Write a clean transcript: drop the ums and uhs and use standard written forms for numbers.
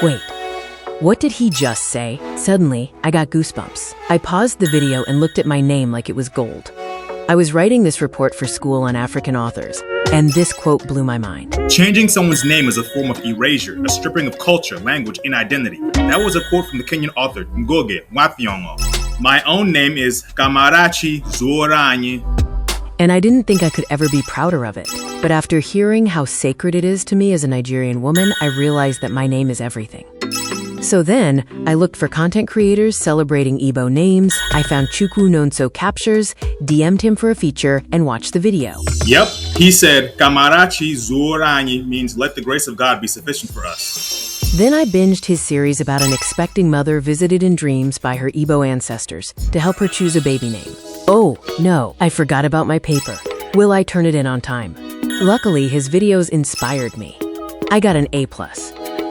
Wait, what did he just say? Suddenly, I got goosebumps. I paused the video and looked at my name like it was gold. I was writing this report for school on African authors, and this quote blew my mind. Changing someone's name is a form of erasure, a stripping of culture, language, and identity. That was a quote from the Kenyan author Ngugi wa Thiong'o. My own name is Kamarachizuoroanyi. And I didn't think I could ever be prouder of it. But after hearing how sacred it is to me as a Nigerian woman, I realized that my name is everything. So then, I looked for content creators celebrating Igbo names, I found Chukwu Nonso captures, DM'd him for a feature, and watched the video. Yep, he said, Kamarachizuoroanyi means let the grace of God be sufficient for us. Then I binged his series about an expecting mother visited in dreams by her Igbo ancestors to help her choose a baby name. Oh, no, I forgot about my paper. Will I turn it in on time? Luckily, his videos inspired me. I got an A+.